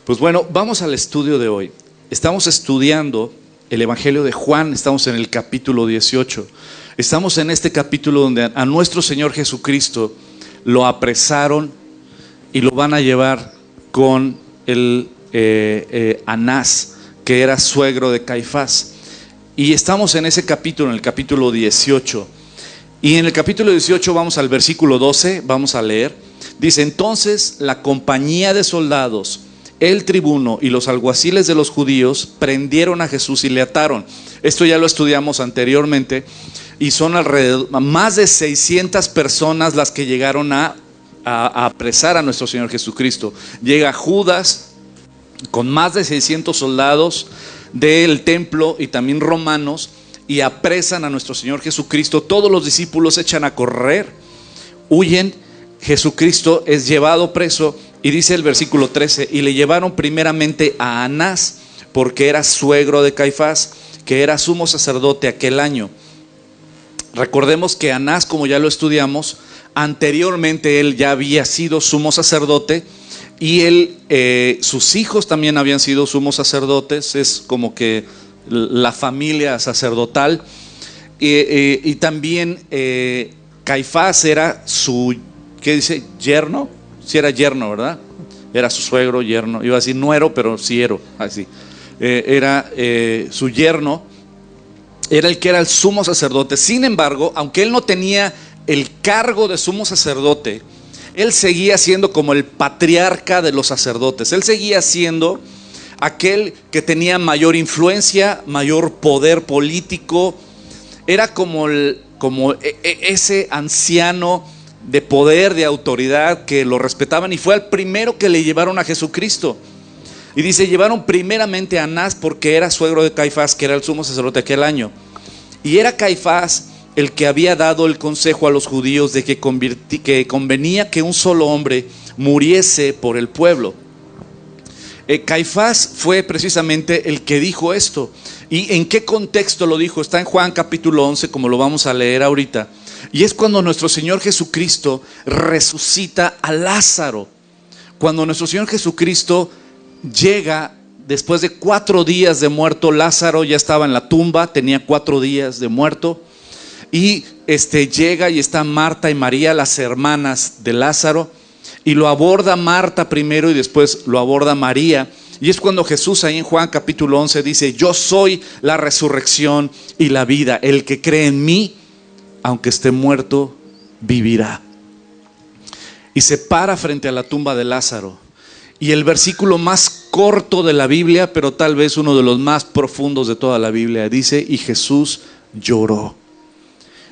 Pues bueno, vamos al estudio de hoy. Estamos estudiando el Evangelio de Juan, estamos en el capítulo 18. Estamos en este capítulo donde a nuestro Señor Jesucristo lo apresaron y lo van a llevar con el Anás, que era suegro de Caifás. Y estamos en ese capítulo, en el capítulo 18. Y en el capítulo 18 vamos al versículo 12, vamos a leer. Dice: entonces la compañía de soldados, el tribuno y los alguaciles de los judíos prendieron a Jesús y le ataron. Esto ya lo estudiamos anteriormente. Y son alrededor, más de 600 personas las que llegaron a apresar a nuestro Señor Jesucristo. Llega Judas con más de 600 soldados del templo y también romanos y apresan a nuestro Señor Jesucristo. Todos los discípulos echan a correr, huyen. Jesucristo es llevado preso y dice el versículo 13: y le llevaron primeramente a Anás, porque era suegro de Caifás, que era sumo sacerdote aquel año. Recordemos que Anás, como ya lo estudiamos, anteriormente él ya había sido sumo sacerdote y sus hijos también habían sido sumos sacerdotes. Es como que la familia sacerdotal. Y también Caifás era su, ¿qué dice? Yerno. Sí, era yerno, ¿verdad? Era su suegro, yerno. Iba a decir nuero, pero sí era así. Era su yerno. Era el que era el sumo sacerdote. Sin embargo, aunque él no tenía el cargo de sumo sacerdote, él seguía siendo como el patriarca de los sacerdotes. Él seguía siendo aquel que tenía mayor influencia, mayor poder político. Era como ese anciano de poder, de autoridad, que lo respetaban, y fue el primero que le llevaron a Jesucristo. Y dice: llevaron primeramente a Anás, porque era suegro de Caifás, que era el sumo sacerdote aquel año. Y era Caifás el que había dado el consejo a los judíos de que convenía que un solo hombre muriese por el pueblo. Caifás fue precisamente el que dijo esto. ¿Y en qué contexto lo dijo? Está en Juan capítulo 11, como lo vamos a leer ahorita. Y es cuando nuestro Señor Jesucristo resucita a Lázaro. Cuando nuestro Señor Jesucristo llega después de 4 días de muerto. Lázaro ya estaba en la tumba, tenía 4 días de muerto. Y llega y está Marta y María, las hermanas de Lázaro. Y lo aborda Marta primero y después lo aborda María. Y es cuando Jesús ahí en Juan capítulo 11 dice: yo soy la resurrección y la vida. El que cree en mí, aunque esté muerto, vivirá. Y se para frente a la tumba de Lázaro. Y el versículo más corto de la Biblia, pero tal vez uno de los más profundos de toda la Biblia, dice: y Jesús lloró.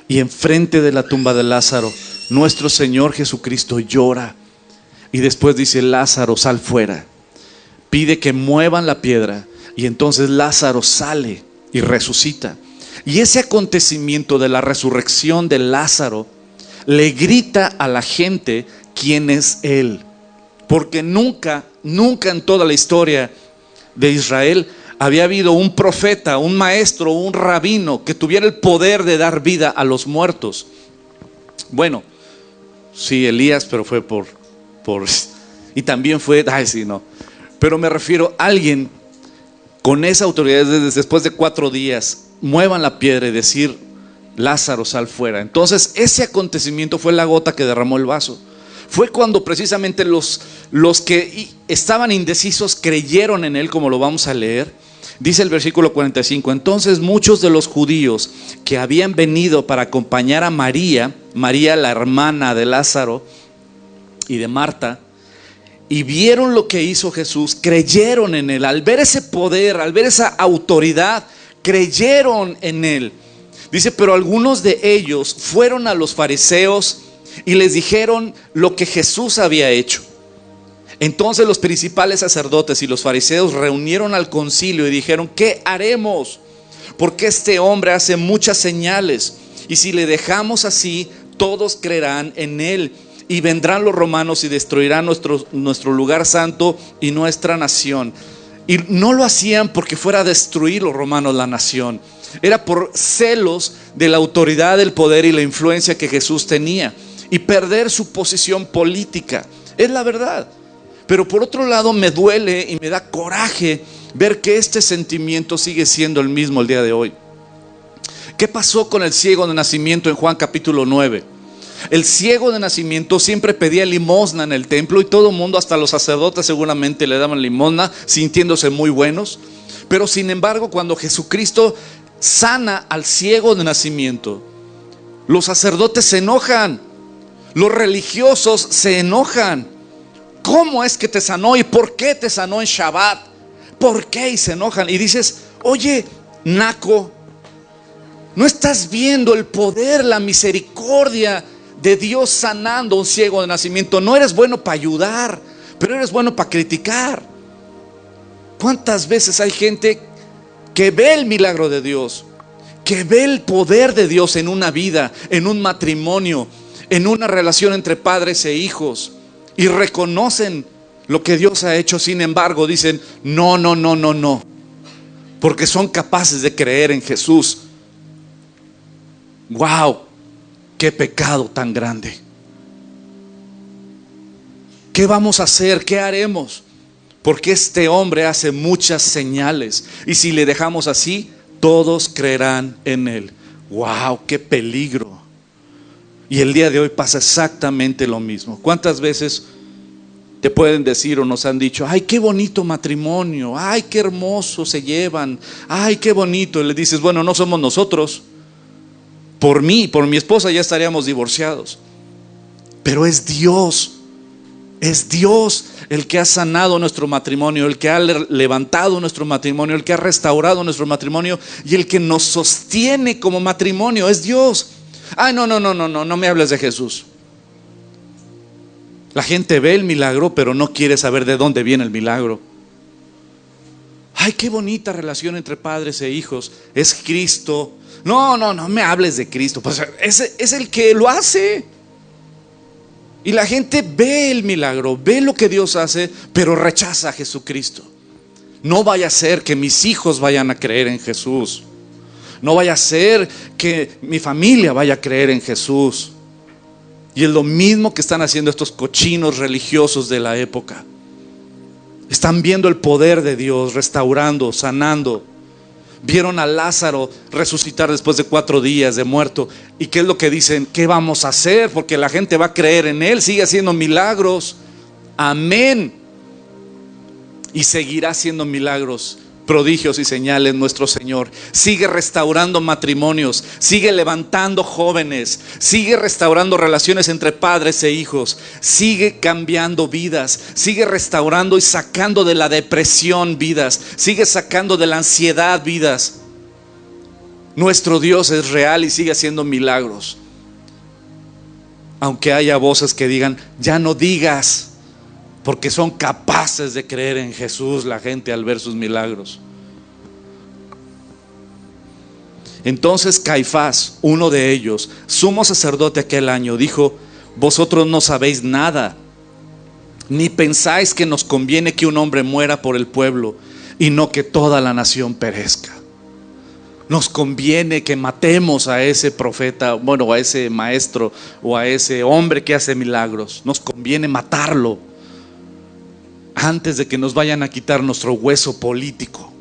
Y enfrente de la tumba de Lázaro, nuestro Señor Jesucristo llora. Y después dice: Lázaro, sal fuera. Pide que muevan la piedra. Y entonces Lázaro sale y resucita. Y ese acontecimiento de la resurrección de Lázaro le grita a la gente quién es él. Porque nunca en toda la historia de Israel había habido un profeta, un maestro, un rabino que tuviera el poder de dar vida a los muertos. Bueno, sí, Elías, pero fue por y también fue, pero me refiero a alguien con esa autoridad. Después de 4 días, muevan la piedra y decir: Lázaro, sal fuera. Entonces ese acontecimiento fue la gota que derramó el vaso. Fue cuando precisamente los que estaban indecisos creyeron en él, como lo vamos a leer. Dice el versículo 45: entonces muchos de los judíos que habían venido para acompañar a María, la hermana de Lázaro y de Marta, y vieron lo que hizo Jesús, creyeron en él. Al ver ese poder, al ver esa autoridad, creyeron en él. Dice: pero algunos de ellos fueron a los fariseos y les dijeron lo que Jesús había hecho. Entonces los principales sacerdotes y los fariseos reunieron al concilio y dijeron: ¿qué haremos? Porque este hombre hace muchas señales, y si le dejamos así, todos creerán en él. Y vendrán los romanos y destruirán nuestro lugar santo y nuestra nación. Y no lo hacían porque fuera a destruir los romanos la nación. Era por celos de la autoridad, el poder y la influencia que Jesús tenía, y perder su posición política. Es la verdad. Pero por otro lado me duele y me da coraje ver que este sentimiento sigue siendo el mismo el día de hoy. ¿Qué pasó con el ciego de nacimiento en Juan capítulo 9? El ciego de nacimiento siempre pedía limosna en el templo y todo el mundo, hasta los sacerdotes seguramente le daban limosna, sintiéndose muy buenos. Pero sin embargo, cuando Jesucristo sana al ciego de nacimiento, los sacerdotes se enojan, los religiosos se enojan. ¿Cómo es que te sanó? ¿Y por qué te sanó en Shabbat? ¿Por qué? Y se enojan. Y dices, oye, naco, ¿no estás viendo el poder, la misericordia de Dios sanando a un ciego de nacimiento? No eres bueno para ayudar, pero eres bueno para criticar. ¿Cuántas veces hay gente que ve el milagro de Dios, que ve el poder de Dios en una vida, en un matrimonio, en una relación entre padres e hijos, y reconocen lo que Dios ha hecho? Sin embargo dicen, no, porque son capaces de creer en Jesús. ¡Wow! ¡Qué pecado tan grande! ¿Qué vamos a hacer? ¿Qué haremos? Porque este hombre hace muchas señales, y si le dejamos así, todos creerán en él. ¡Wow! ¡Qué peligro! Y el día de hoy pasa exactamente lo mismo. ¿Cuántas veces te pueden decir o nos han dicho, ay, qué bonito matrimonio, ay, qué hermoso se llevan, ay, qué bonito? Y le dices, bueno, no somos nosotros. Por mí, por mi esposa ya estaríamos divorciados. Pero es Dios el que ha sanado nuestro matrimonio, el que ha levantado nuestro matrimonio, el que ha restaurado nuestro matrimonio y el que nos sostiene como matrimonio. Es Dios. Ay, no me hables de Jesús. La gente ve el milagro, pero no quiere saber de dónde viene el milagro. Ay, qué bonita relación entre padres e hijos. Es Cristo. No me hables de Cristo. Pues ese es el que lo hace. Y la gente ve el milagro, ve lo que Dios hace, pero rechaza a Jesucristo. No vaya a ser que mis hijos vayan a creer en Jesús. No vaya a ser que mi familia vaya a creer en Jesús. Y es lo mismo que están haciendo estos cochinos religiosos de la época. Están viendo el poder de Dios, restaurando, sanando. Vieron a Lázaro resucitar después de 4 días de muerto. ¿Y qué es lo que dicen? ¿Qué vamos a hacer? Porque la gente va a creer en él. Sigue haciendo milagros. Amén. Y seguirá haciendo milagros, prodigios y señales nuestro Señor. Sigue restaurando matrimonios, sigue levantando jóvenes, sigue restaurando relaciones entre padres e hijos, sigue cambiando vidas, sigue restaurando y sacando de la depresión vidas, sigue sacando de la ansiedad vidas. Nuestro Dios es real y sigue haciendo milagros. Aunque haya voces que digan, ya no digas, porque son capaces de creer en Jesús la gente al ver sus milagros. Entonces Caifás, uno de ellos, sumo sacerdote aquel año, dijo, vosotros no sabéis nada, ni pensáis que nos conviene que un hombre muera por el pueblo y no que toda la nación perezca. Nos conviene que matemos a ese profeta, bueno, a ese maestro o a ese hombre que hace milagros. Nos conviene matarlo antes de que nos vayan a quitar nuestro hueso político,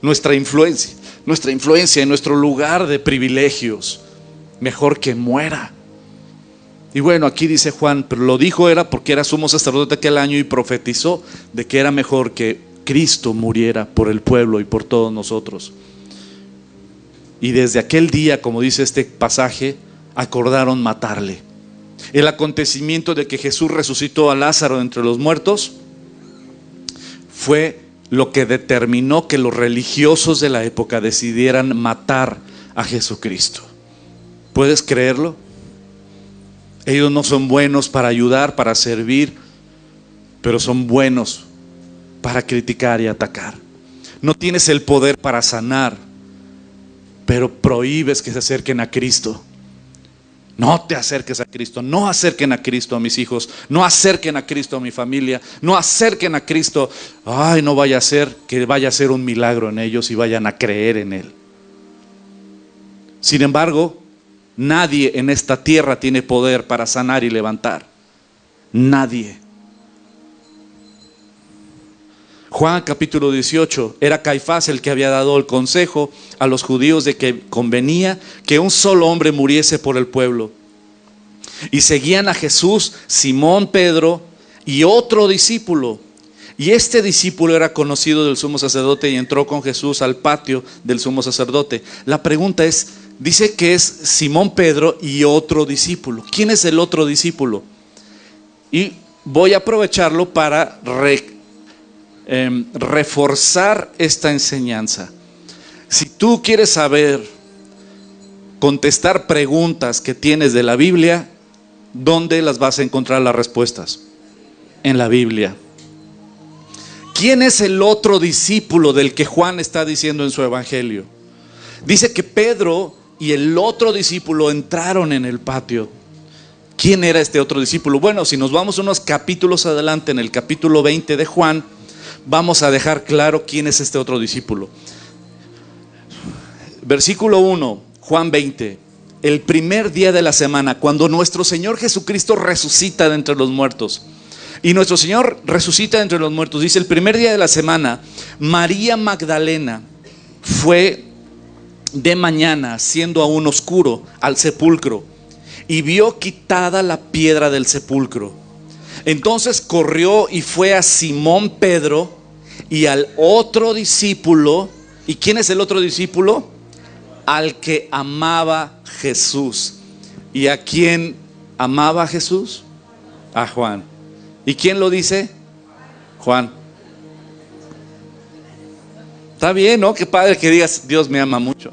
nuestra influencia y nuestro lugar de privilegios. Mejor que muera. Y bueno, aquí dice Juan, pero lo dijo era porque era sumo sacerdote aquel año y profetizó de que era mejor que Cristo muriera por el pueblo y por todos nosotros. Y desde aquel día, como dice este pasaje, acordaron matarle. El acontecimiento de que Jesús resucitó a Lázaro entre los muertos fue lo que determinó que los religiosos de la época decidieran matar a Jesucristo. ¿Puedes creerlo? Ellos no son buenos para ayudar, para servir, pero son buenos para criticar y atacar. No tienes el poder para sanar, pero prohíbes que se acerquen a Cristo. No te acerques a Cristo, no acerquen a Cristo a mis hijos, no acerquen a Cristo a mi familia, no acerquen a Cristo. Ay, no vaya a ser que vaya a ser un milagro en ellos y vayan a creer en Él. Sin embargo, nadie en esta tierra tiene poder para sanar y levantar. Nadie. Juan capítulo 18, era Caifás el que había dado el consejo a los judíos de que convenía que un solo hombre muriese por el pueblo. Y seguían a Jesús, Simón, Pedro y otro discípulo. Y este discípulo era conocido del sumo sacerdote y entró con Jesús al patio del sumo sacerdote. La pregunta es, dice que es Simón, Pedro y otro discípulo. ¿Quién es el otro discípulo? Y voy a aprovecharlo para reforzar esta enseñanza. Si tú quieres saber, contestar preguntas que tienes de la Biblia, ¿dónde las vas a encontrar las respuestas? En la Biblia. ¿Quién es el otro discípulo del que Juan está diciendo en su evangelio? Dice que Pedro y el otro discípulo entraron en el patio. ¿Quién era este otro discípulo? Bueno, si nos vamos unos capítulos adelante, en el capítulo 20 de Juan, vamos a dejar claro quién es este otro discípulo. Versículo 1, Juan 20. El primer día de la semana, cuando nuestro Señor Jesucristo resucita de entre los muertos. Y nuestro Señor resucita de entre los muertos. Dice, el primer día de la semana, María Magdalena fue de mañana, siendo aún oscuro, al sepulcro, y vio quitada la piedra del sepulcro. Entonces corrió y fue a Simón Pedro y al otro discípulo. ¿Y quién es el otro discípulo? Al que amaba Jesús. ¿Y a quién amaba Jesús? A Juan. ¿Y quién lo dice? Juan. Está bien, ¿no? Qué padre que digas, Dios me ama mucho.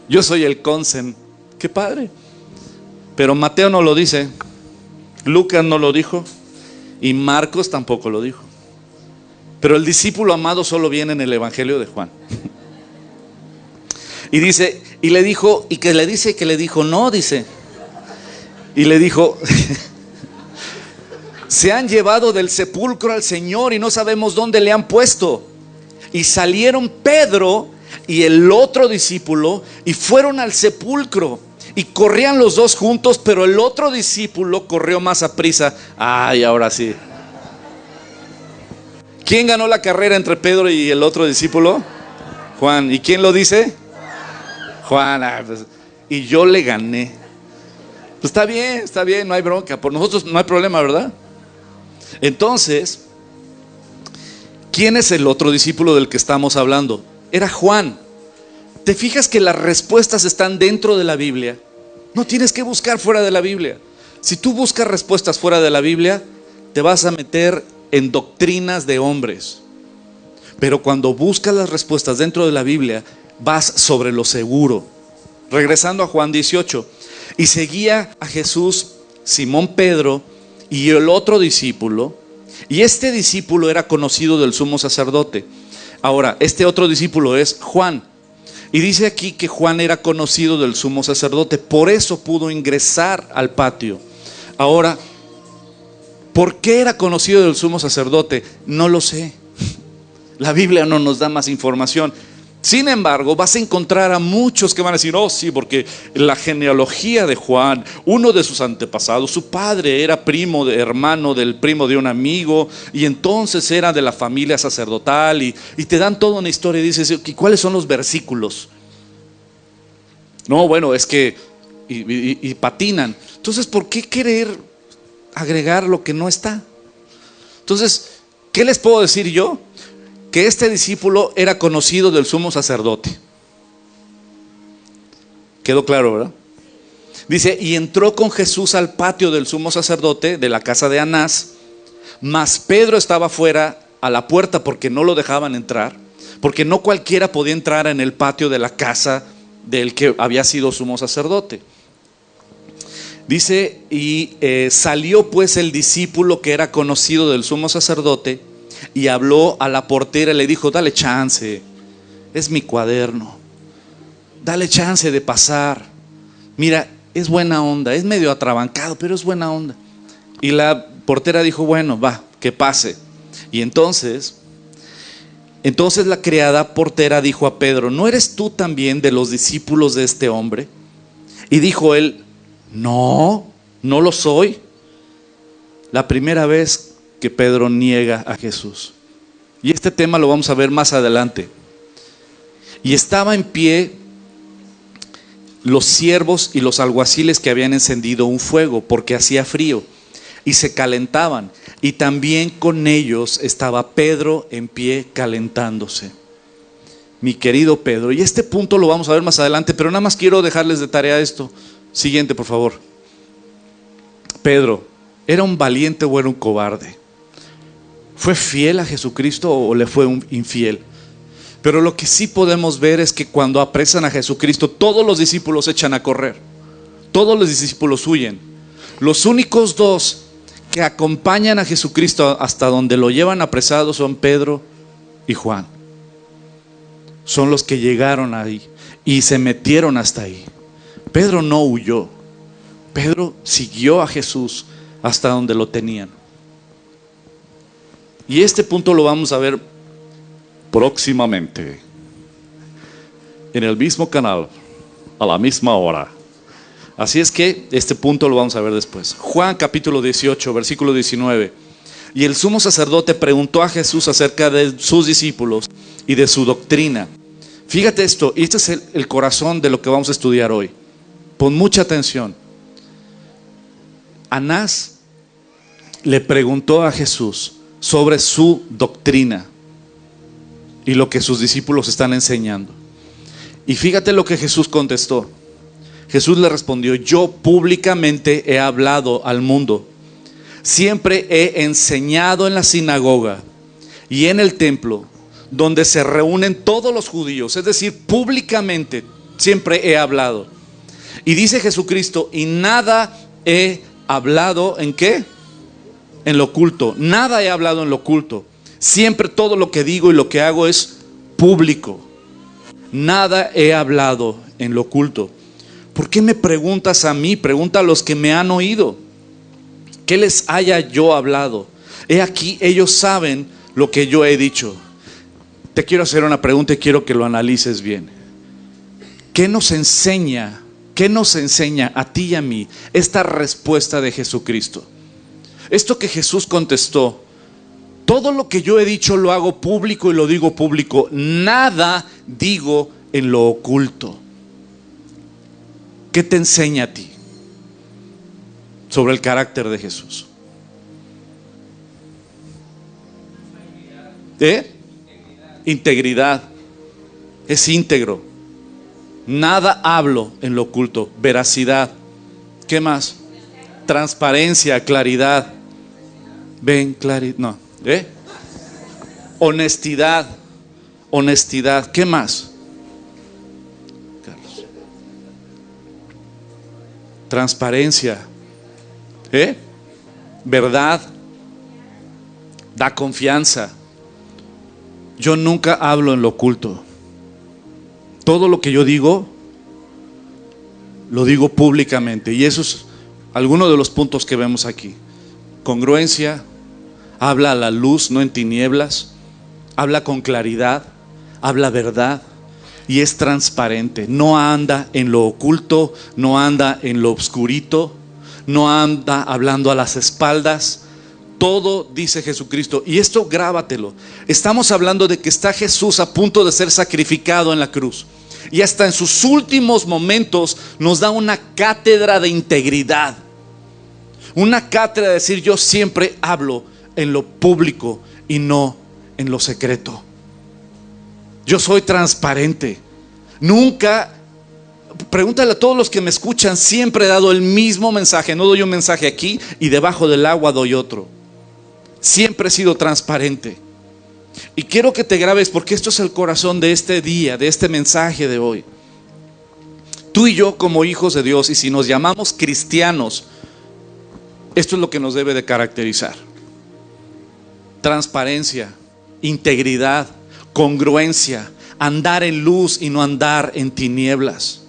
Yo soy el consen. Qué padre. Pero Mateo no lo dice, Lucas no lo dijo y Marcos tampoco lo dijo. Pero el discípulo amado solo viene en el evangelio de Juan. Y dice, y le dijo, y que le dice que le dijo, no, dice. Y le dijo, se han llevado del sepulcro al Señor y no sabemos dónde le han puesto. Y salieron Pedro y el otro discípulo y fueron al sepulcro. Y corrían los dos juntos, pero el otro discípulo corrió más aprisa. Ay, ahora sí. ¿Quién ganó la carrera entre Pedro y el otro discípulo? Juan. ¿Y quién lo dice? Juan. Y yo le gané. Pues está bien, no hay bronca. Por nosotros no hay problema, ¿verdad? Entonces, ¿quién es el otro discípulo del que estamos hablando? Era Juan. ¿Te fijas que las respuestas están dentro de la Biblia? No tienes que buscar fuera de la Biblia. Si tú buscas respuestas fuera de la Biblia, te vas a meter en doctrinas de hombres. Pero cuando buscas las respuestas dentro de la Biblia, vas sobre lo seguro. Regresando a Juan 18. Y seguía a Jesús Simón Pedro y el otro discípulo. Y este discípulo era conocido del sumo sacerdote. Ahora, este otro discípulo es Juan. Y dice aquí que Juan era conocido del sumo sacerdote, por eso pudo ingresar al patio. Ahora, ¿por qué era conocido del sumo sacerdote? No lo sé. La Biblia no nos da más información. Sin embargo, vas a encontrar a muchos que van a decir, oh sí, porque la genealogía de Juan, uno de sus antepasados, su padre era hermano del primo de un amigo, y entonces era de la familia sacerdotal, y te dan toda una historia y dices, ¿y cuáles son los versículos? No, bueno, es que y patinan. Entonces, ¿por qué querer agregar lo que no está? Entonces, ¿qué les puedo decir yo? Que este discípulo era conocido del sumo sacerdote. ¿Quedó claro, verdad? Dice, y entró con Jesús al patio del sumo sacerdote de la casa de Anás, mas Pedro estaba fuera a la puerta porque no lo dejaban entrar, porque no cualquiera podía entrar en el patio de la casa del que había sido sumo sacerdote. Dice, y salió pues el discípulo que era conocido del sumo sacerdote y habló a la portera y le dijo, dale chance, es mi cuaderno, dale chance de pasar, mira, es buena onda, es medio atrabancado, pero es buena onda. Y la portera dijo, bueno, va, que pase. Y entonces la criada portera dijo a Pedro, ¿no eres tú también de los discípulos de este hombre? Y dijo él, no, no lo soy. La primera vez que Pedro niega a Jesús. Y este tema lo vamos a ver más adelante. Y estaba en pie los siervos y los alguaciles que habían encendido un fuego, porque hacía frío, y se calentaban. Y también con ellos estaba Pedro en pie calentándose. Mi querido Pedro. Y este punto lo vamos a ver más adelante, pero nada más quiero dejarles de tarea esto. Siguiente, por favor. Pedro, ¿era un valiente o era un cobarde? ¿Fue fiel a Jesucristo o le fue un infiel? Pero lo que sí podemos ver es que cuando apresan a Jesucristo, todos los discípulos echan a correr. Todos los discípulos huyen. Los únicos dos que acompañan a Jesucristo hasta donde lo llevan apresado son Pedro y Juan. Son los que llegaron ahí y se metieron hasta ahí. Pedro no huyó. Pedro siguió a Jesús hasta donde lo tenían. Y este punto lo vamos a ver próximamente en el mismo canal, a la misma hora. Así es que este punto lo vamos a ver después. Juan capítulo 18, versículo 19. Y el sumo sacerdote preguntó a Jesús acerca de sus discípulos y de su doctrina. Fíjate esto, y este es el corazón de lo que vamos a estudiar hoy. Pon mucha atención. Anás le preguntó a Jesús sobre su doctrina y lo que sus discípulos están enseñando. Y fíjate lo que Jesús contestó. Jesús le respondió: yo públicamente he hablado al mundo. Siempre he enseñado en la sinagoga y en el templo, donde se reúnen todos los judíos. Es decir, públicamente siempre he hablado. Y dice Jesucristo: y nada he hablado, ¿en qué? En lo oculto. Nada he hablado en lo oculto. Siempre todo lo que digo y lo que hago es público. Nada he hablado en lo oculto. ¿Por qué me preguntas a mí? Pregunta a los que me han oído. ¿Qué les haya yo hablado? He aquí, ellos saben lo que yo he dicho. Te quiero hacer una pregunta y quiero que lo analices bien. ¿Qué nos enseña? ¿Qué nos enseña a ti y a mí esta respuesta de Jesucristo? Esto que Jesús contestó: todo lo que yo he dicho lo hago público y lo digo público. Nada digo en lo oculto. ¿Qué te enseña a ti sobre el carácter de Jesús? Integridad. Es íntegro. Nada hablo en lo oculto. Veracidad. ¿Qué más? Transparencia, claridad. Ven, claridad. No. Honestidad. Honestidad. ¿Qué más? Carlos. Transparencia. Verdad. Da confianza. Yo nunca hablo en lo oculto. Todo lo que yo digo, lo digo públicamente. Y eso es alguno de los puntos que vemos aquí. Congruencia. Habla a la luz, no en tinieblas. Habla con claridad. Habla verdad. Y es transparente. No anda en lo oculto. No anda en lo obscurito. No anda hablando a las espaldas. Todo dice Jesucristo. Y esto grábatelo. Estamos hablando de que está Jesús a punto de ser sacrificado en la cruz. Y hasta en sus últimos momentos nos da una cátedra de integridad. Una cátedra de decir: yo siempre hablo en lo público y no en lo secreto. Yo soy transparente. Nunca, pregúntale a todos los que me escuchan, siempre he dado el mismo mensaje. No doy un mensaje aquí y debajo del agua doy otro. Siempre he sido transparente. Y quiero que te grabes, porque esto es el corazón de este día, de este mensaje de hoy. Tú y yo, como hijos de Dios, y si nos llamamos cristianos, esto es lo que nos debe de caracterizar: transparencia, integridad, congruencia, andar en luz y no andar en tinieblas.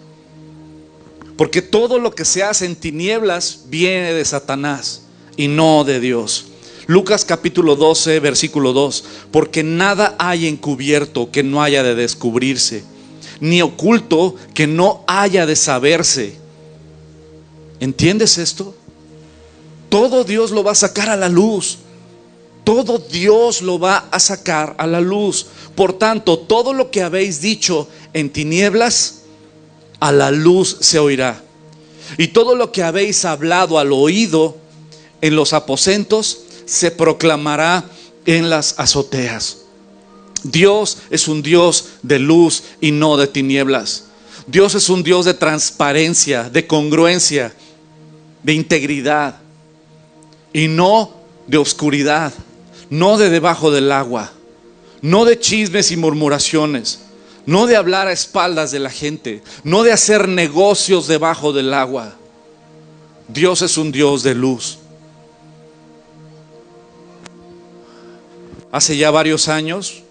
Porque todo lo que se hace en tinieblas viene de Satanás y no de Dios. Lucas capítulo 12, versículo 2. Porque nada hay encubierto que no haya de descubrirse, ni oculto que no haya de saberse. ¿Entiendes esto? Todo Dios lo va a sacar a la luz. todo Dios lo va a sacar a la luz. Por tanto, todo lo que habéis dicho en tinieblas, a la luz se oirá. Y todo lo que habéis hablado al oído en los aposentos, se proclamará en las azoteas. Dios es un Dios de luz y no de tinieblas. Dios es un Dios de transparencia, de congruencia, de integridad, y no de oscuridad, no de debajo del agua, no de chismes y murmuraciones, no de hablar a espaldas de la gente, no de hacer negocios debajo del agua. Dios es un Dios de luz. Hace ya varios años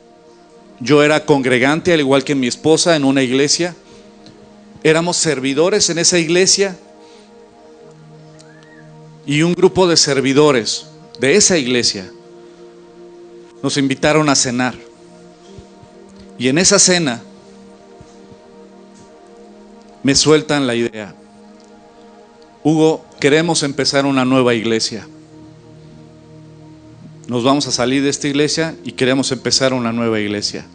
yo era congregante, al igual que mi esposa, en una iglesia. Éramos servidores en esa iglesia, y un grupo de servidores de esa iglesia nos invitaron a cenar. Y en esa cena me sueltan la idea: Hugo, queremos empezar una nueva iglesia. Nos vamos a salir de esta iglesia y queremos empezar una nueva iglesia.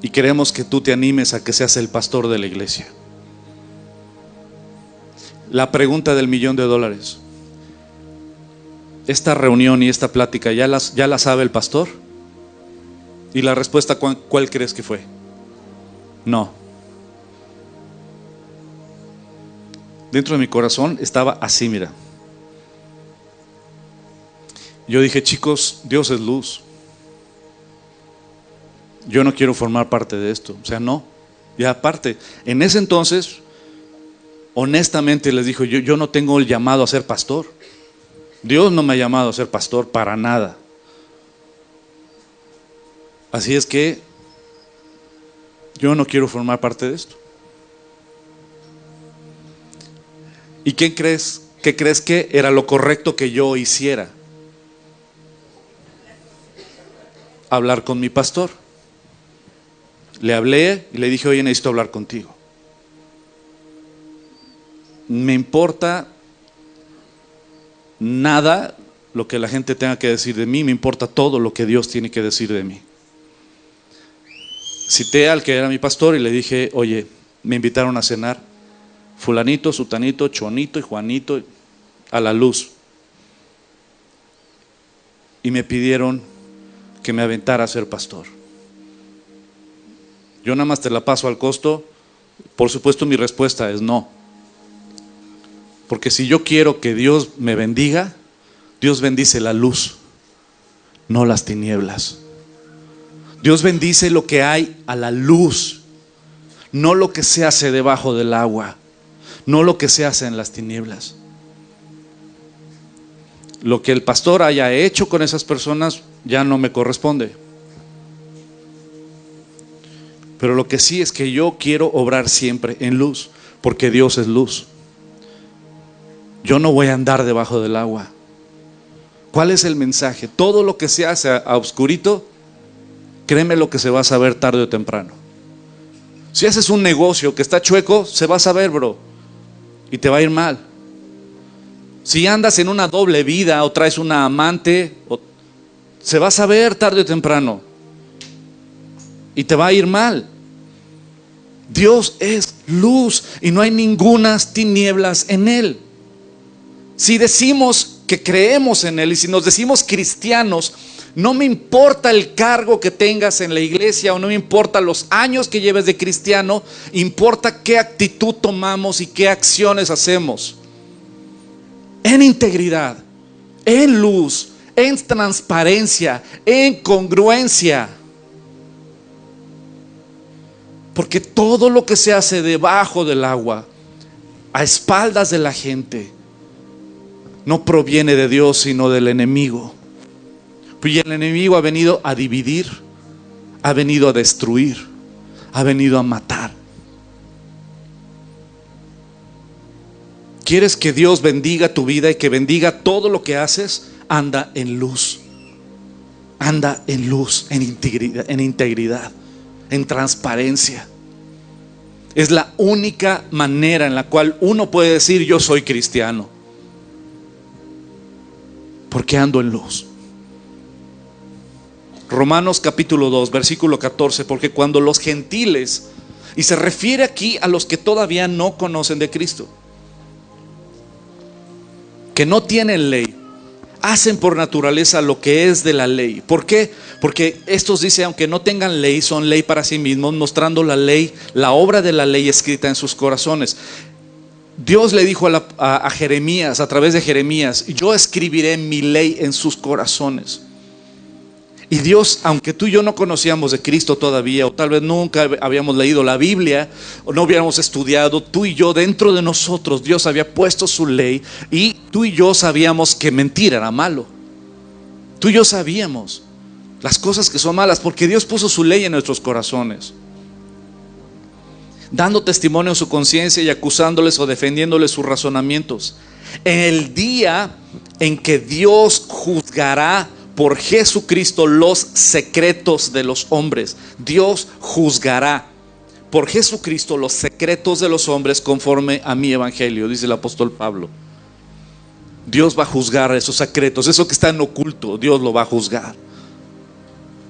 Y queremos que tú te animes a que seas el pastor de la iglesia. La pregunta del $1,000,000: ¿esta reunión y esta plática ya la sabe el pastor? Y la respuesta, ¿cuál crees que fue? No. Dentro de mi corazón estaba así, mira. Yo dije: chicos, Dios es luz. Yo no quiero formar parte de esto. O sea, no. Y aparte, en ese entonces, honestamente les dijo: yo no tengo el llamado a ser pastor. Dios no me ha llamado a ser pastor para nada. Así es que yo no quiero formar parte de esto. ¿Y qué crees que era lo correcto que yo hiciera? Hablar con mi pastor. Le hablé y le dije: oye, necesito hablar contigo. Me importa nada lo que la gente tenga que decir de mí, me importa todo lo que Dios tiene que decir de mí. Cité al que era mi pastor y le dije: oye, me invitaron a cenar fulanito, sutanito, chonito y Juanito a la luz, y me pidieron que me aventara a ser pastor. Yo nada más te la paso al costo. Por supuesto, mi respuesta es no. Porque si yo quiero que Dios me bendiga, Dios bendice la luz, no las tinieblas. Dios bendice lo que hay a la luz, no lo que se hace debajo del agua, no lo que se hace en las tinieblas. Lo que el pastor haya hecho con esas personas ya no me corresponde. Pero lo que sí es que yo quiero obrar siempre en luz, porque Dios es luz. Yo no voy a andar debajo del agua. ¿Cuál es el mensaje? Todo lo que se hace a oscurito, créeme lo que se va a saber tarde o temprano. Si haces un negocio que está chueco, se va a saber, bro, y te va a ir mal. Si andas en una doble vida o traes una amante, se va a saber tarde o temprano y te va a ir mal. Dios es luz y no hay ningunas tinieblas en Él. Si decimos que creemos en Él y si nos decimos cristianos, no me importa el cargo que tengas en la iglesia o no me importa los años que lleves de cristiano, importa qué actitud tomamos y qué acciones hacemos. En integridad, en luz, en transparencia, en congruencia. Porque todo lo que se hace debajo del agua, a espaldas de la gente, no proviene de Dios sino del enemigo. Y el enemigo ha venido a dividir, ha venido a destruir, ha venido a matar. ¿Quieres que Dios bendiga tu vida y que bendiga todo lo que haces? Anda en luz. Anda en luz, en integridad, en transparencia. Es la única manera en la cual uno puede decir: yo soy cristiano. porque ando en luz. Romanos capítulo 2, versículo 14, porque cuando los gentiles, y se refiere aquí a los que todavía no conocen de Cristo, que no tienen ley, hacen por naturaleza lo que es de la ley. ¿Por qué? Porque estos, dice, aunque no tengan ley, son ley para sí mismos, mostrando la ley, la obra de la ley escrita en sus corazones. Dios le dijo a Jeremías, a través de Jeremías: yo escribiré mi ley en sus corazones. Y Dios, aunque tú y yo no conocíamos de Cristo todavía, o tal vez nunca habíamos leído la Biblia, o no hubiéramos estudiado, tú y yo, dentro de nosotros, Dios había puesto su ley, y tú y yo sabíamos que mentir era malo. Tú y yo sabíamos las cosas que son malas, porque Dios puso su ley en nuestros corazones, dando testimonio en su conciencia y acusándoles o defendiéndoles sus razonamientos. En el día en que Dios juzgará por Jesucristo los secretos de los hombres. Dios juzgará por Jesucristo los secretos de los hombres conforme a mi evangelio, dice el apóstol Pablo. Dios va a juzgar esos secretos, eso que está en oculto, Dios lo va a juzgar.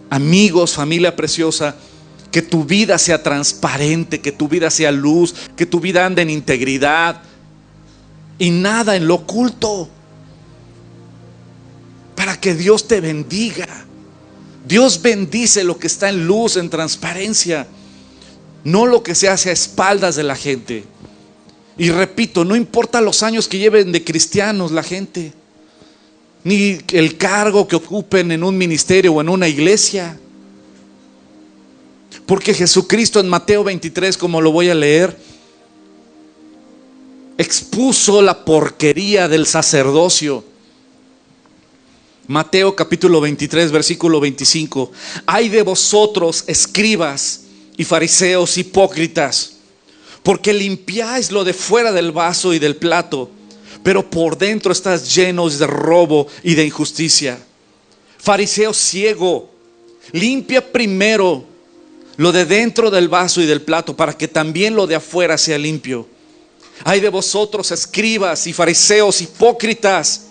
Amigos, familia preciosa, que tu vida sea transparente, que tu vida sea luz, que tu vida ande en integridad y nada en lo oculto, para que Dios te bendiga. Dios bendice lo que está en luz, en transparencia, no lo que se hace a espaldas de la gente. Y repito, no importa los años que lleven de cristianos la gente, ni el cargo que ocupen en un ministerio o en una iglesia, porque Jesucristo en Mateo 23, como lo voy a leer, expuso la porquería del sacerdocio. Mateo capítulo 23, versículo 25. Ay de vosotros, escribas y fariseos hipócritas, porque limpiáis lo de fuera del vaso y del plato, pero por dentro estáis llenos de robo y de injusticia. Fariseo ciego, limpia primero lo de dentro del vaso y del plato, para que también lo de afuera sea limpio. Ay de vosotros, escribas y fariseos hipócritas,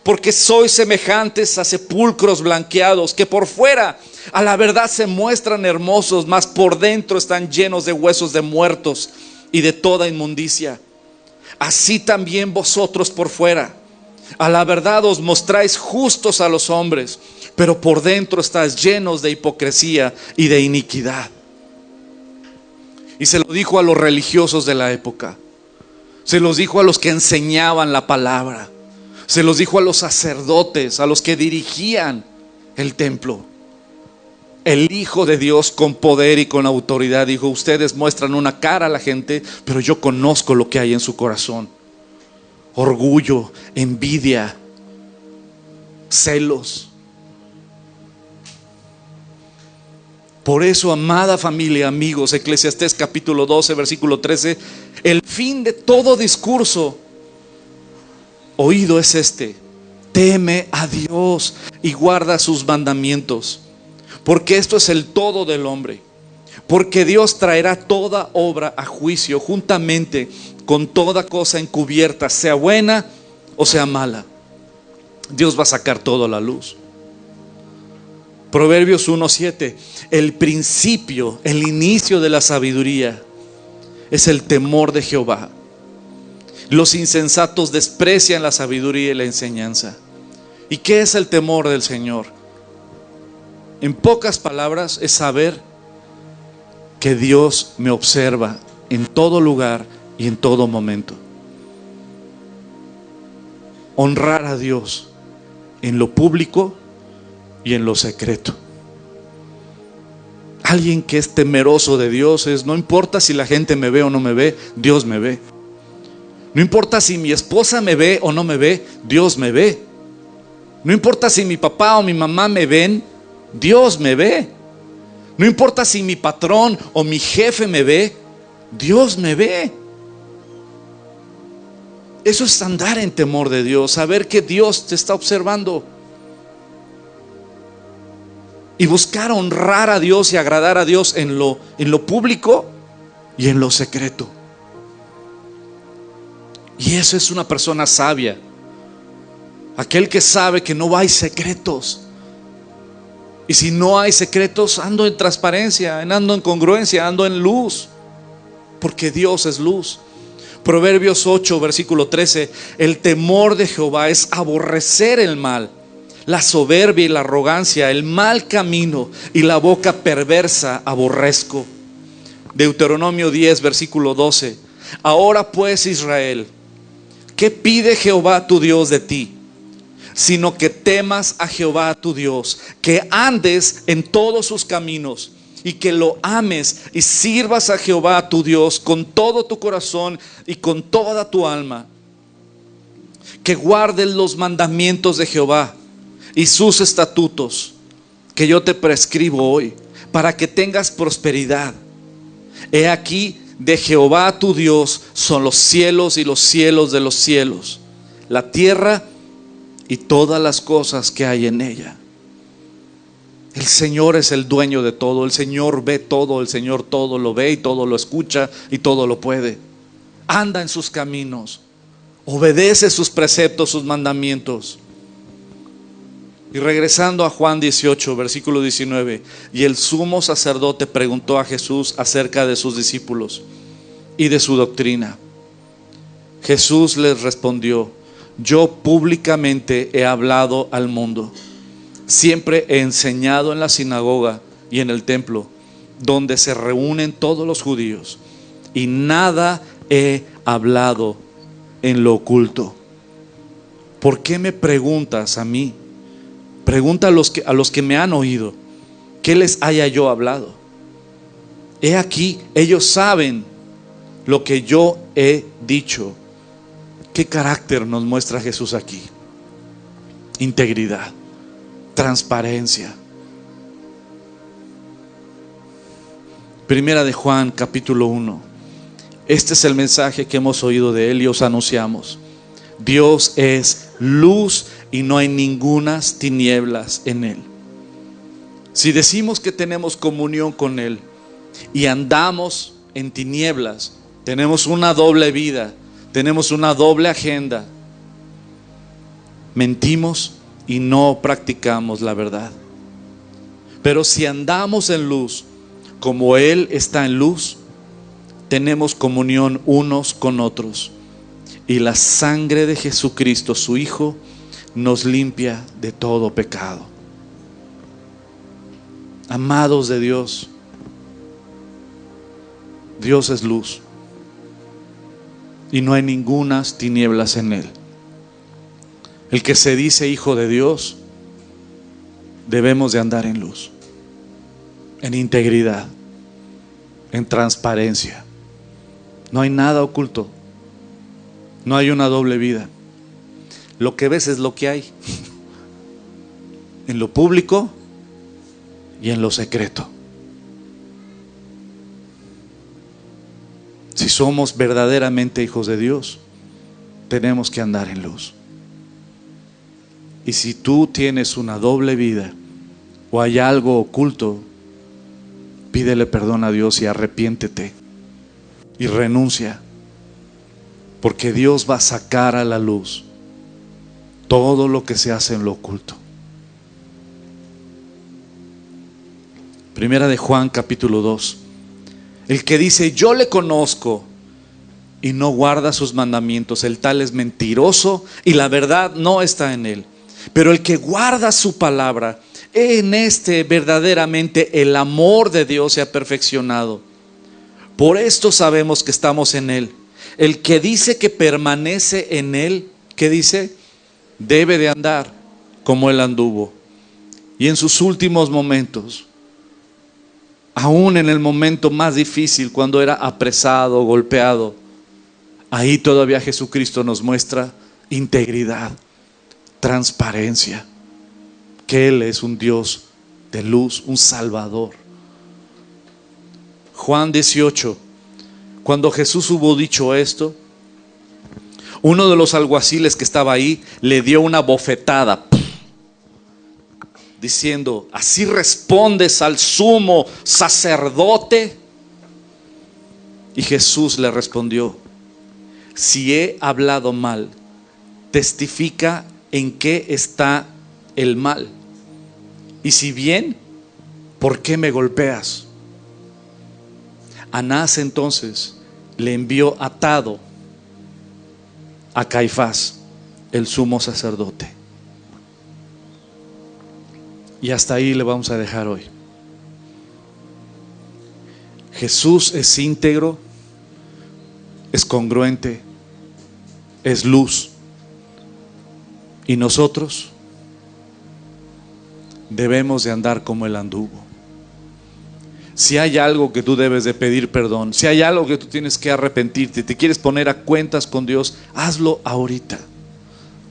porque sois semejantes a sepulcros blanqueados, que por fuera a la verdad se muestran hermosos, mas por dentro están llenos de huesos de muertos y de toda inmundicia. Así también vosotros por fuera a la verdad os mostráis justos a los hombres, pero por dentro estáis llenos de hipocresía y de iniquidad. Y se lo dijo a los religiosos de la época, se los dijo a los que enseñaban la palabra, se los dijo a los sacerdotes, a los que dirigían el templo. El Hijo de Dios, con poder y con autoridad, dijo: ustedes muestran una cara a la gente, pero yo conozco lo que hay en su corazón: orgullo, envidia, celos. Por eso, amada familia, amigos, Eclesiastés capítulo 12, versículo 13, el fin de todo discurso oído es este: teme a Dios y guarda sus mandamientos, porque esto es el todo del hombre. Porque Dios traerá toda obra a juicio juntamente con toda cosa encubierta, sea buena o sea mala. Dios va a sacar todo a la luz. Proverbios 1:7, el principio, el inicio de la sabiduría es el temor de Jehová. Los insensatos desprecian la sabiduría y la enseñanza. ¿Y qué es el temor del Señor? En pocas palabras, es saber que Dios me observa en todo lugar y en todo momento. Honrar a Dios en lo público y en lo secreto. Alguien que es temeroso de Dios es: no importa si la gente me ve o no me ve, Dios me ve. No importa si mi esposa me ve o no me ve, Dios me ve. No importa si mi papá o mi mamá me ven, Dios me ve. No importa si mi patrón o mi jefe me ve, Dios me ve. Eso es andar en temor de Dios, saber que Dios te está observando. Y buscar honrar a Dios y agradar a Dios en lo público y en lo secreto. Y eso es una persona sabia. Aquel que sabe que no hay secretos. Y si no hay secretos, ando en transparencia, ando en congruencia, ando en luz, porque Dios es luz. Proverbios 8, versículo 13: el temor de Jehová es aborrecer el mal, la soberbia y la arrogancia, el mal camino y la boca perversa aborrezco. Deuteronomio 10, versículo 12: ahora pues, Israel, ¿qué pide Jehová tu Dios de ti? Sino que temas a Jehová tu Dios, que andes en todos sus caminos, y que lo ames y sirvas a Jehová tu Dios con todo tu corazón y con toda tu alma. Que guardes los mandamientos de Jehová y sus estatutos que yo te prescribo hoy, para que tengas prosperidad. He aquí, de Jehová tu Dios son los cielos y los cielos de los cielos, la tierra y todas las cosas que hay en ella. El Señor es el dueño de todo. El Señor ve todo. El Señor todo lo ve y todo lo escucha y todo lo puede. Anda en sus caminos, obedece sus preceptos, sus mandamientos. Y regresando a Juan 18, versículo 19: y el sumo sacerdote preguntó a Jesús acerca de sus discípulos y de su doctrina. Jesús les respondió: yo públicamente he hablado al mundo. Siempre he enseñado en la sinagoga y en el templo, donde se reúnen todos los judíos, y nada he hablado en lo oculto. ¿Por qué me preguntas a mí? Pregunta a los que me han oído, ¿qué les haya yo hablado? He aquí, ellos saben lo que yo he dicho. ¿Qué carácter nos muestra Jesús aquí? Integridad, transparencia. Primera de Juan, capítulo 1. Este es el mensaje que hemos oído de Él y os anunciamos. Dios es luz y no hay ningunas tinieblas en Él. Si decimos que tenemos comunión con Él y andamos en tinieblas, tenemos una doble vida, tenemos una doble agenda. Mentimos y no practicamos la verdad. Pero si andamos en luz, como Él está en luz, tenemos comunión unos con otros. Y la sangre de Jesucristo, su Hijo, nos limpia de todo pecado. Amados de Dios, Dios es luz y no hay ningunas tinieblas en Él. El que se dice hijo de Dios, debemos de andar en luz, en integridad, en transparencia. No hay nada oculto, no hay una doble vida. Lo que ves es lo que hay, en lo público y en lo secreto. Si somos verdaderamente hijos de Dios, tenemos que andar en luz. Y si tú tienes una doble vida o hay algo oculto, pídele perdón a Dios y arrepiéntete y renuncia, porque Dios va a sacar a la luz todo lo que se hace en lo oculto. Primera de Juan, capítulo 2. El que dice yo le conozco y no guarda sus mandamientos, el tal es mentiroso y la verdad no está en él. Pero el que guarda su palabra, en este verdaderamente el amor de Dios se ha perfeccionado. Por esto sabemos que estamos en Él. El que dice que permanece en Él, ¿qué dice? Debe de andar como Él anduvo. Y en sus últimos momentos, aún en el momento más difícil, cuando era apresado, golpeado, ahí todavía Jesucristo nos muestra integridad, transparencia, que Él es un Dios de luz, un Salvador. Juan 18, cuando Jesús hubo dicho esto, uno de los alguaciles que estaba ahí le dio una bofetada, diciendo: ¿así respondes al sumo sacerdote? Y Jesús le respondió: si he hablado mal, testifica en qué está el mal. Y si bien, ¿por qué me golpeas? Anás entonces le envió atado a Caifás, el sumo sacerdote. Y hasta ahí le vamos a dejar hoy. Jesús es íntegro, es congruente, es luz. Y nosotros debemos de andar como Él anduvo. Si hay algo que tú debes de pedir perdón, si hay algo que tú tienes que arrepentirte, te quieres poner a cuentas con Dios, hazlo ahorita.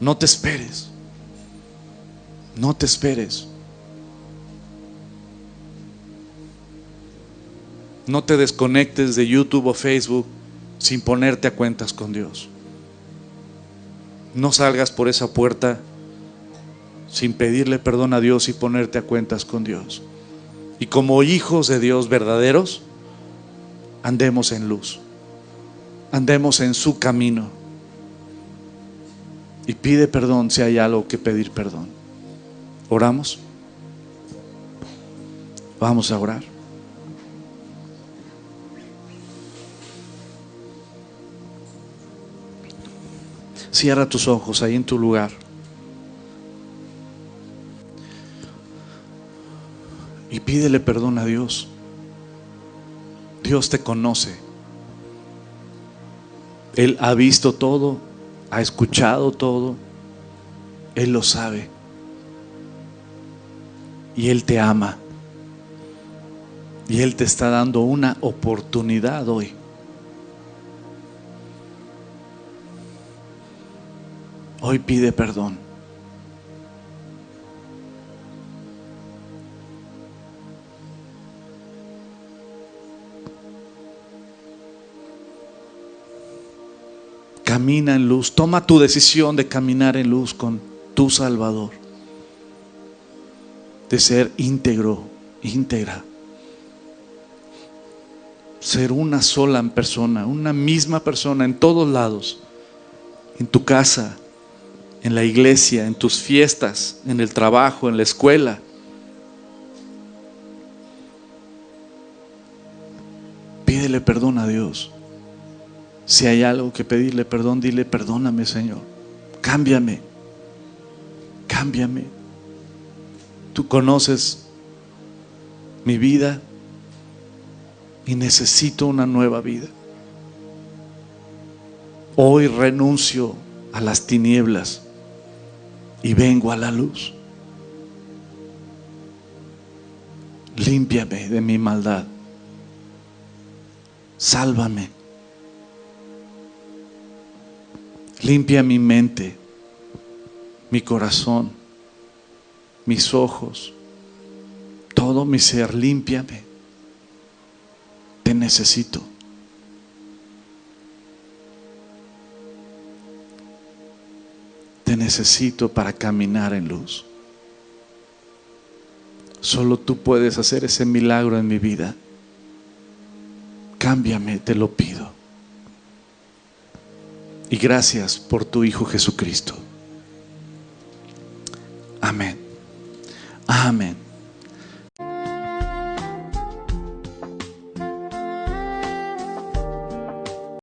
No te esperes. No te esperes. No te desconectes de YouTube o Facebook sin ponerte a cuentas con Dios. No salgas por esa puerta sin pedirle perdón a Dios y ponerte a cuentas con Dios. Y como hijos de Dios verdaderos, andemos en luz, andemos en su camino. Y pide perdón si hay algo que pedir perdón. ¿Oramos? Vamos a orar. Cierra tus ojos ahí en tu lugar. Y pídele perdón a Dios. Dios te conoce. Él ha visto todo, ha escuchado todo. Él lo sabe. Y Él te ama. Y Él te está dando una oportunidad hoy. Hoy pide perdón. Camina en luz. Toma tu decisión de caminar en luz con tu Salvador. De ser íntegro, íntegra. Ser una sola persona, una misma persona en todos lados. En tu casa, en la iglesia, en tus fiestas, en el trabajo, en la escuela. Pídele perdón a Dios. Si hay algo que pedirle perdón, dile: perdóname, Señor. Cámbiame. Cámbiame. Tú conoces mi vida y necesito una nueva vida. Hoy renuncio a las tinieblas y vengo a la luz. Límpiame de mi maldad. Sálvame. Limpia mi mente, mi corazón, mis ojos, todo mi ser. Límpiame. Te necesito. Te necesito para caminar en luz. Solo tú puedes hacer ese milagro en mi vida. Cámbiame, te lo pido. Y gracias por tu Hijo Jesucristo.